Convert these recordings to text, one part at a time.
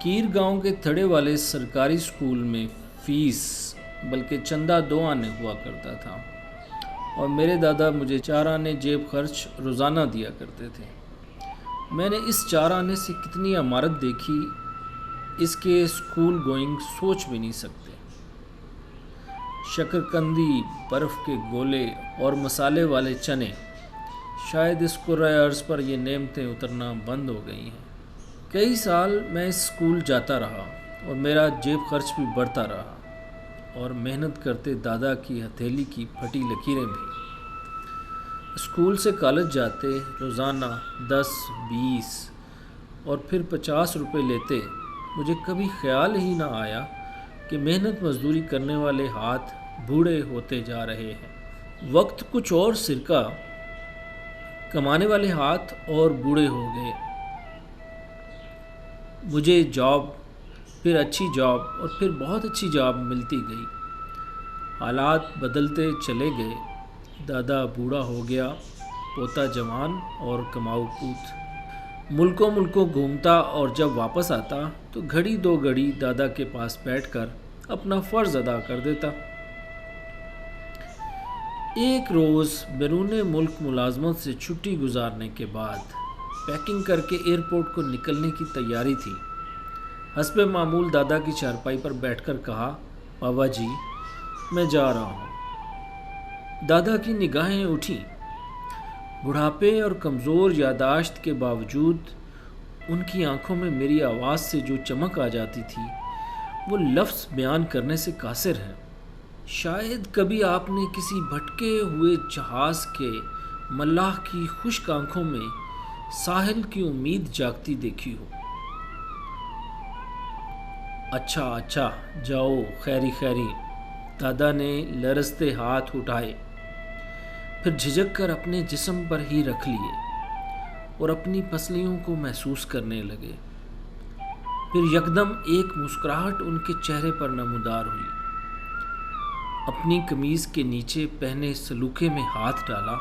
कीर गांव के थड़े वाले सरकारी स्कूल में फीस बल्कि चंदा 2 आने हुआ करता था और मेरे दादा मुझे 4 आने जेब खर्च रोज़ाना दिया करते थे। मैंने इस 4 आने से कितनी अमारत देखी, इसके स्कूल गोइंग सोच भी नहीं सकते। शकरकंदी, बर्फ़ के गोले और मसाले वाले चने, शायद इस कुर्राए अर्ज़ पर ये नेमतें उतरना बंद हो गई हैं। कई साल मैं स्कूल जाता रहा और मेरा जेब खर्च भी बढ़ता रहा और मेहनत करते दादा की हथेली की फटी लकीरें भी। स्कूल से कॉलेज जाते रोज़ाना 10, 20 और फिर 50 रुपए लेते। मुझे कभी ख्याल ही ना आया कि मेहनत मजदूरी करने वाले हाथ बूढ़े होते जा रहे हैं। वक्त कुछ और सिरका, कमाने वाले हाथ और बूढ़े हो गए। मुझे जॉब, फिर अच्छी जॉब और फिर बहुत अच्छी जॉब मिलती गई। हालात बदलते चले गए। दादा बूढ़ा हो गया, पोता जवान और कमाऊ पूत। मुल्कों मुल्कों घूमता और जब वापस आता तो घड़ी 2 घड़ी दादा के पास बैठकर अपना फ़र्ज़ अदा कर देता। एक रोज़ बैरून मुल्क मुलाजमत से छुट्टी गुजारने के बाद पैकिंग करके एयरपोर्ट को निकलने की तैयारी थी। हस्बे मामूल दादा की चारपाई पर बैठकर कहा, बाबा जी मैं जा रहा हूँ। दादा की निगाहें उठी। बुढ़ापे और कमज़ोर यादाश्त के बावजूद उनकी आंखों में मेरी आवाज़ से जो चमक आ जाती थी वो लफ्ज़ बयान करने से कासिर है। शायद कभी आपने किसी भटके हुए जहाज़ के मल्लाह की खुश्क आंखों में साहिल की उम्मीद जागती देखी हो। अच्छा अच्छा जाओ, खैरी खैरी, दादा ने लरजते हाथ उठाए, फिर झिझक कर अपने जिस्म पर ही रख लिए और अपनी पसलियों को महसूस करने लगे। फिर यकदम एक मुस्कुराहट उनके चेहरे पर नमूदार हुई। अपनी कमीज़ के नीचे पहने सलूके में हाथ डाला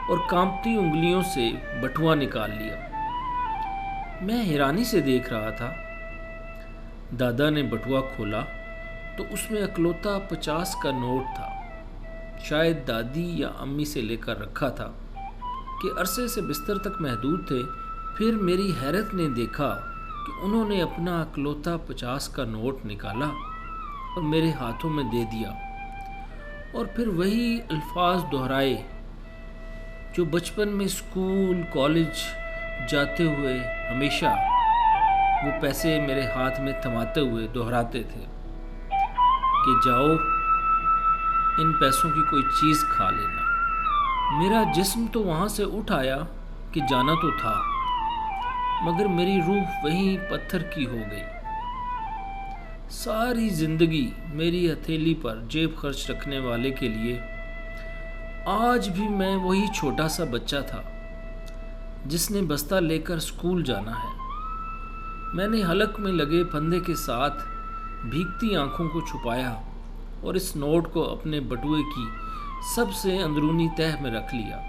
और कांपती उंगलियों से बटुआ निकाल लिया। मैं हैरानी से देख रहा था। दादा ने बटुआ खोला तो उसमें अकलौता 50 का नोट था। शायद दादी या अम्मी से लेकर रखा था कि अरसे से बिस्तर तक महदूद थे। फिर मेरी हैरत ने देखा कि उन्होंने अपना अकलौता 50 का नोट निकाला और मेरे हाथों में दे दिया और फिर वही अल्फाज दोहराए जो बचपन में स्कूल कॉलेज जाते हुए हमेशा वो पैसे मेरे हाथ में थमाते हुए दोहराते थे कि जाओ, इन पैसों की कोई चीज़ खा लेना। मेरा जिस्म तो वहाँ से उठ आया कि जाना तो था, मगर मेरी रूह वहीं पत्थर की हो गई। सारी ज़िंदगी मेरी हथेली पर जेब खर्च रखने वाले के लिए आज भी मैं वही छोटा सा बच्चा था जिसने बस्ता लेकर स्कूल जाना है। मैंने हलक में लगे फंदे के साथ भीगती आंखों को छुपाया और इस नोट को अपने बटुए की सबसे अंदरूनी तह में रख लिया,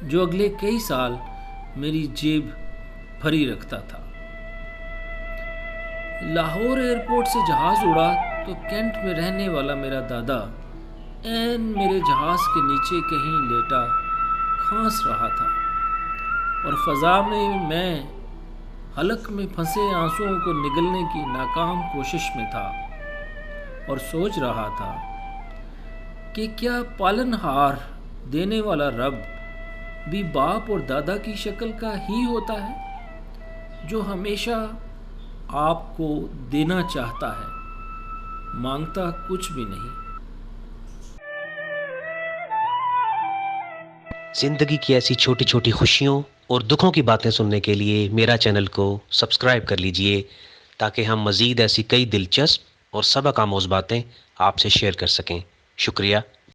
जो अगले कई साल मेरी जेब भरी रखता था। लाहौर एयरपोर्ट से जहाज़ उड़ा तो कैंट में रहने वाला मेरा दादा ऐन मेरे जहाज़ के नीचे कहीं लेटा खांस रहा था और फ़ज़ा में मैं हलक में फंसे आंसुओं को निगलने की नाकाम कोशिश में था और सोच रहा था कि क्या पालनहार देने वाला रब भी बाप और दादा की शक्ल का ही होता है, जो हमेशा आपको देना चाहता है, मांगता कुछ भी नहीं। जिंदगी की ऐसी छोटी छोटी खुशियों और दुखों की बातें सुनने के लिए मेरा चैनल को सब्सक्राइब कर लीजिए, ताकि हम मज़ीद ऐसी कई दिलचस्प और सबक आमोज़ बातें आपसे शेयर कर सकें। शुक्रिया।